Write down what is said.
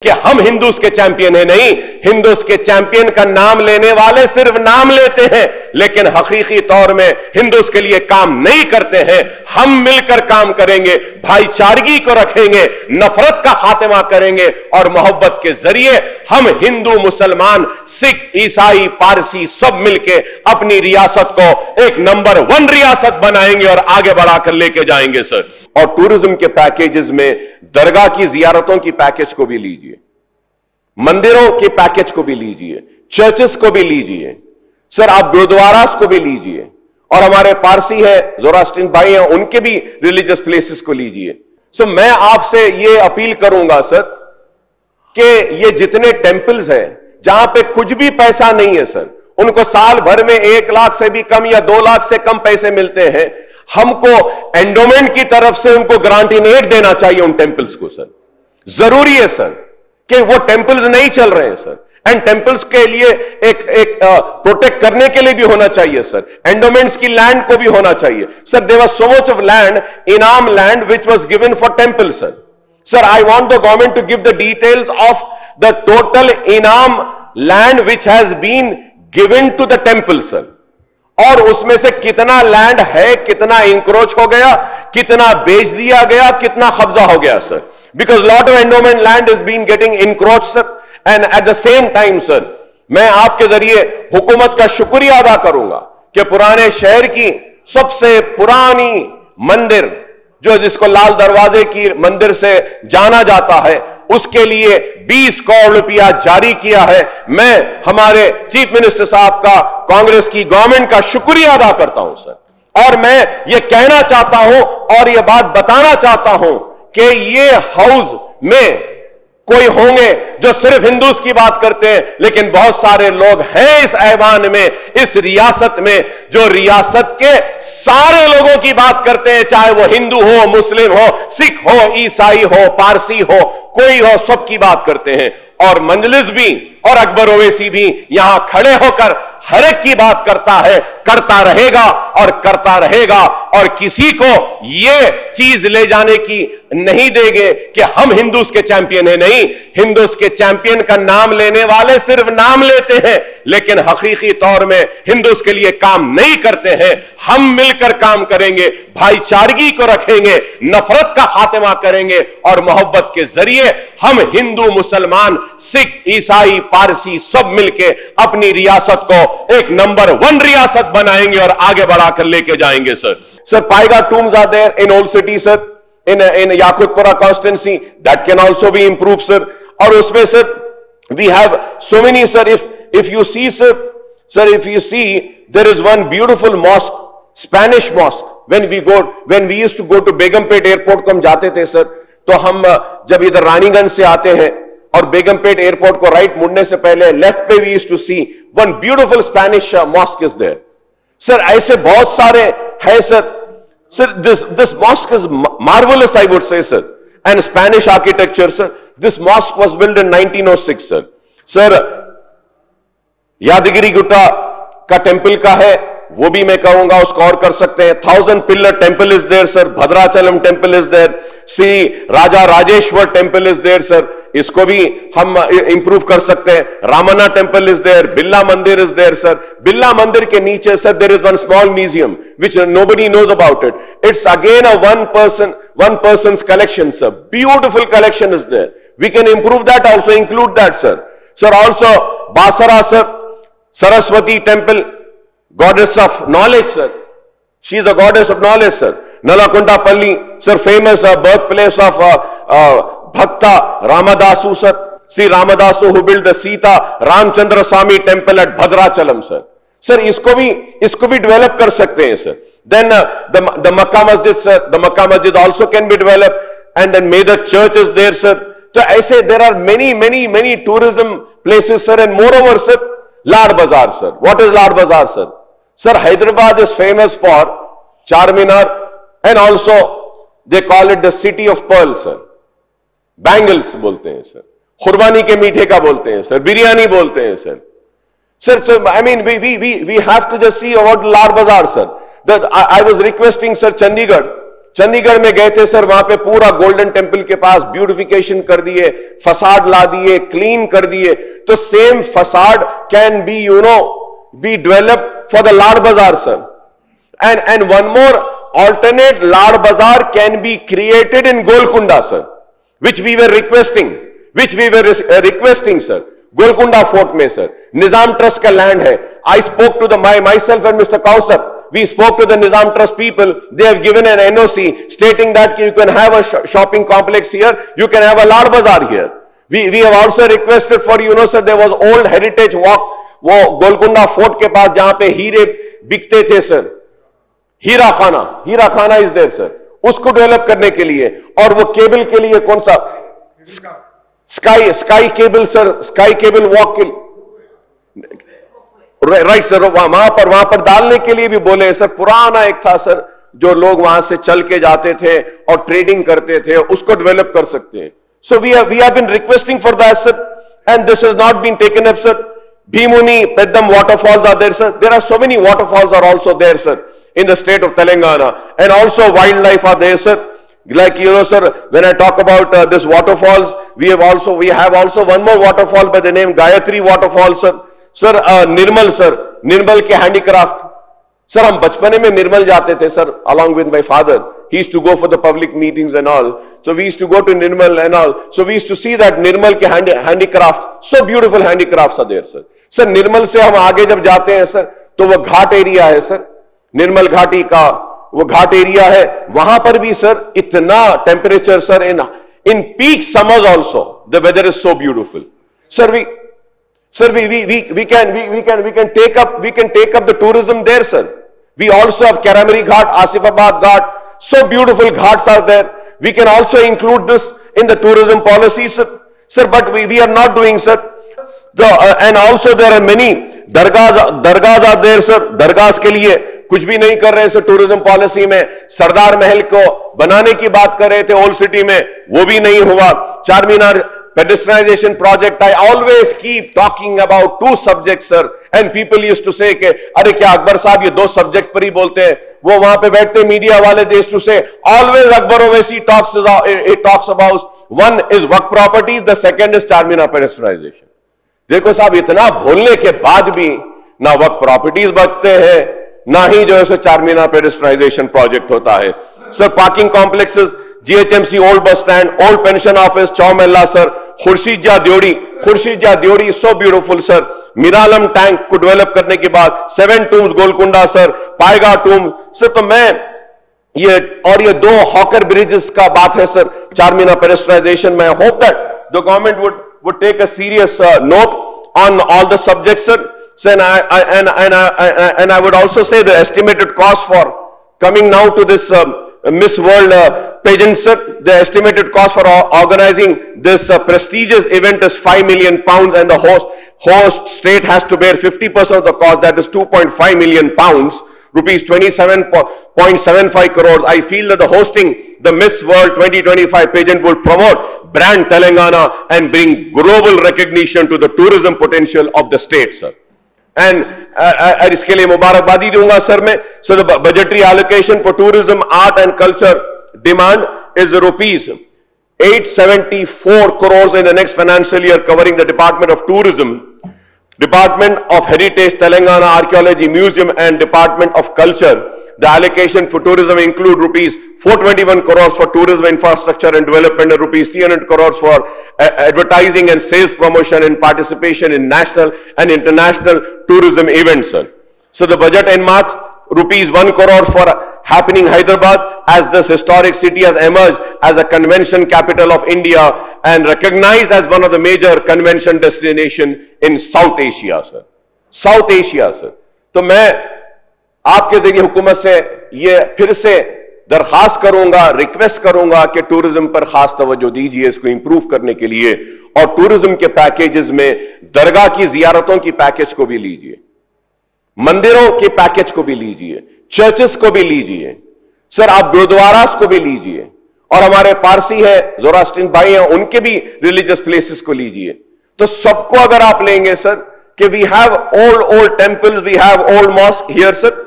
कि हम हिंदूज के चैंपियन हैं। नहीं, हिंदूज के चैंपियन का नाम लेने वाले सिर्फ नाम लेते हैं, लेकिन हकीकी तौर में हिंदूज के लिए काम नहीं करते हैं। हम मिलकर काम करेंगे, भाईचारगी को रखेंगे, नफरत का खात्मा करेंगे और मोहब्बत के जरिए हम हिंदू, मुसलमान, सिख, ईसाई, पारसी सब मिलकर अपनी रियासत को एक नंबर 1 रियासत बनाएंगे और आगे बढ़ाकर लेके जाएंगे सर। और टूरिज्म के पैकेजेस में दरगाह की जियारतों की पैकेज को भी लीजिए, मंदिरों के पैकेज को भी लीजिए, चर्चेस को भी लीजिए सर, आप गुरुद्वारास को भी लीजिए, और हमारे पारसी है, ज़ोरास्ट्रियन भाई हैं, उनके भी रिलीजियस प्लेसेस को लीजिए। सो मैं आपसे यह अपील करूंगा सर कि ये जितने टेंपल्स हैं जहां पे कुछ भी पैसा नहीं है सर, उनको साल भर में 1 लाख से भी कम या 2 लाख से कम पैसे मिलते हैं, हमको एंडोमेंट की तरफ से उनको ग्रांटिनेट देना चाहिए उन टेंपल्स को सर। जरूरी है सर कि वो टेंपल्स नहीं चल रहे हैं सर, एंड टेंपल्स के लिए एक प्रोटेक्ट करने के लिए भी होना चाहिए सर, एंडोमेंट्स की लैंड को भी होना चाहिए sir. There was so much of land, इनाम land, which was given for temple sir. Sir, I want the government to give the details of the total इनाम land which has been given to the temple sir, और उसमें से कितना land है, कितना encroach हो गया, कितना बेच दिया गया, कितना कब्जा हो गया sir, because lot of endowment land is been getting encroach sir. And at the same time sir, मैं आपके जरिए हुकूमत का शुक्रिया अदा करूंगा कि पुराने शहर की सबसे पुरानी मंदिर जो जिसको लाल दरवाजे की मंदिर से जाना जाता है, उसके लिए 20 करोड़ रुपया जारी किया है। मैं हमारे चीफ मिनिस्टर साहब का, कांग्रेस की गवर्नमेंट का शुक्रिया अदा करता हूं सर, और मैं ये कहना चाहता हूं और ये बात बताना चाहता हूं कि ये हाउस में कोई होंगे जो सिर्फ हिंदूज की बात करते हैं, लेकिन बहुत सारे लोग हैं इस ऐवान में, इस रियासत में, जो रियासत के सारे लोगों की बात करते हैं, चाहे वो हिंदू हो, मुस्लिम हो, सिख हो, ईसाई हो, पारसी हो, कोई हो, सबकी बात करते हैं। और मंजलिस भी और अकबर ओवैसी भी यहां खड़े होकर हर एक की बात करता है, करता रहेगा और करता रहेगा, और किसी को यह चीज ले जाने की नहीं देंगे कि हम हिंदूज के चैंपियन हैं। नहीं, हिंदूज के चैंपियन का नाम लेने वाले सिर्फ नाम लेते हैं, लेकिन हकीकी तौर में हिंदूज के लिए काम नहीं करते हैं। हम मिलकर काम करेंगे, भाईचारगी को रखेंगे, नफरत का खात्मा करेंगे और मोहब्बत के जरिए हम हिंदू, मुसलमान, सिख, ईसाई, पारसी सब मिलकर अपनी रियासत को एक नंबर 1 रियासत बनाएंगे और आगे बढ़ाकर लेके जाएंगे sir. Sir, Paigah tombs are there in old city sir, in Yakutpura constituency, that can also be improved sir। और उसमें sir we have so many sir, if you see sir, if you see there is one beautiful mosque, Spanish mosque, when we used to go to Begumpet airport को हम जाते थे sir, तो हम जब इधर रानीगंज से आते हैं और बेगमपेट एयरपोर्ट को राइट मुड़ने से पहले लेफ्ट पे we used to see one beautiful Spanish mosque is there sir। ऐसे बहुत सारे हैं sir. Sir, this mosque is marvelous, I would say, sir. And Spanish architecture, sir. This mosque was built in 1906, sir. Sir, यादगिरी गुट्टा का temple का है, वो भी मैं कहूंगा उसको और कर सकते हैं। 1000 pillar temple is there sir, Bhadrachalam temple is there, Shri Raja Rajeshwar temple is there sir, इसको भी हम इंप्रूव कर सकते हैं। Ramanna temple is there, Birla Mandir is there sir. Birla Mandir के नीचे sir there is one small museum which nobody knows about it. It's again a one person's collection sir, beautiful collection is there. We can improve that, also include that sir। Sir, also Basara sir, Saraswati temple, goddess of knowledge sir, she is the goddess of knowledge sir। Nalakonda Palli sir, famous birthplace of Bhakta Ramadasu sir, Sri Ramadasu who built the Sita Ramchandra Swami temple at Bhadrachalam sir। Sir, इसको भी develop कर सकते हैं sir. Then the Mecca मस्जिद sir, the Mecca Masjid also can be develop, and then Medak church is there sir. तो ऐसे there are many tourism places sir. And more over sir, Lad Bazaar sir. What is Lad Bazaar sir? Sir, Hyderabad is famous for Charminar and also they call it the city of pearl sir. Bangles बोलते हैं sir, कुर्बानी के मीठे का बोलते हैं सर, बिरयानी बोलते हैं sir. Sir, so I mean, we have to just see about Lal Bazaar, sir. That I was requesting, sir, Chandigarh में गए थे सर, वहां पे पूरा गोल्डन टेम्पल के पास ब्यूटिफिकेशन कर दिए, फसाड ला दिए, क्लीन कर दिए। तो same facade can be be developed for the Lad Bazaar sir, and one more alternate Lad Bazaar can be created in Golconda, sir, which we were requesting, sir. Golconda Fort में sir, Nizam Trust का land है. I spoke to myself and Mr. Kausar. We spoke to the Nizam Trust people. They have given an NOC stating that you can have a shopping complex here, you can have a Lad Bazaar here. We have also requested for, sir, there was old heritage walk, वो Golconda fort के पास जहां पे हीरे बिकते थे sir, हीरा खाना is there sir, उसको develop करने के लिए, और वो केबल के लिए कौन सा sky cable sir, sky cable walk के राइट सर, वहां पर डालने के लिए भी बोले सर। पुराना एक था सर, जो लोग वहां से चल के जाते थे और ट्रेडिंग करते थे, उसको डेवलप कर सकते हैं। So we have been requesting for that sir, and this has not been taken up sir. Bhimuni, Peddam waterfalls are there sir. There are so many waterfalls are also there sir in the state of Telangana, and also wildlife are there sir. Like sir, when I talk about this waterfalls, we have also one more waterfall by the name Gayatri waterfall sir. Sir, Nirmal के handicraft sir, हम बचपने में निर्मल जाते थे sir, along with my father. He used to go for the public meetings and all, so we used to go to Nirmal and all, so we used to see that Nirmal के handicraft, so beautiful handicrafts are there sir. Sir, Nirmal से हम आगे जब जाते हैं sir, तो वो घाट area है सर, निर्मल घाटी का वो घाट एरिया है, वहां पर भी सर इतना temperature sir, in peak summers also the weather is so beautiful sir. We can take up the tourism there sir. We also have Karamari Ghat, Asifabad Ghat, so beautiful ghats are there. We can also include this in the tourism policy sir, but we are not doing sir. And also there are many Dargah are there sir. दरगाह के लिए कुछ भी नहीं कर रहे sir tourism policy में. सरदार महल को बनाने की बात कर रहे थे ओल्ड सिटी में, वो भी नहीं हुआ. Charminar pedestrianization project, I always keep talking about two subjects sir, and people used to say कि अरे क्या अकबर साहब ये दो सब्जेक्ट पर ही बोलते हैं. वो वहां पे बैठते मीडिया वाले, they used to say always Akbar Owaisi talks about, one is work properties, the second is Charminar pedestrianization. देखो साहब, इतना बोलने के बाद भी ना वर्क प्रॉपर्टीज बचते हैं, ना ही जो है चारमीनार पेडेस्ट्राइजेशन प्रोजेक्ट होता है sir. Parking complexes, GHMC old bus stand, old pension office, Chaumela sir, खुर्शीजा द्योड़ी सो ब्यूटीफुल सर. मिरालम टैंक को डेवलप करने के बाद 7 टूम्स गोलकुंडा सर, पाएगा टूम सर. तो मैं ये दो हॉकर ब्रिजेस का बात है सर, चारमीनार पेडेस्ट्राइजेशन में. I hope that the government would take a serious note on all the subjects sir. And I would also say the estimated cost for coming now to this Miss World pageant sir, the estimated cost for organizing this prestigious event is 5 million pounds, and the host state has to bear 50% of the cost, that is 2.5 million pounds, rupees 27.75 crores. I feel that the hosting the Miss World 2025 pageant will promote brand Telangana and bring global recognition to the tourism potential of the state sir. And इसके लिए मुबारकबादी दूंगा sir मैं. So the budgetary allocation for tourism, art and culture demand is rupees 874 crores in the next financial year, covering the Department of Tourism, Department of Heritage, Telangana Archaeology Museum, and Department of Culture. The allocation for tourism include rupees 421 crores for tourism infrastructure and development, and rupees 300 crores for advertising and sales promotion and participation in national and international tourism events sir. So the budget earmarks rupees 1 crore for happening Hyderabad, as this historic city has emerged as a convention capital of India and recognized as one of the major convention destination in South Asia sir. South Asia sir. तो मैं आपके जरिए हुकूमत से ये फिर से दरखास्त करूंगा, रिक्वेस्ट करूंगा कि टूरिज्म पर खास तवज्जो दीजिए, इसको इंप्रूव करने के लिए, और टूरिज्म के पैकेजेस में दरगाह की जियारतों की पैकेज को भी लीजिए, मंदिरों के पैकेज को भी लीजिए, चर्चेस को भी लीजिए सर, आप गुरुद्वारास को भी लीजिए, और हमारे पारसी है, ज़ोरास्ट्रियन भाई हैं, उनके भी रिलीजियस प्लेसेस को लीजिए. तो सबको अगर आप लेंगे सर कि we have old temples, we have old mosque here sir,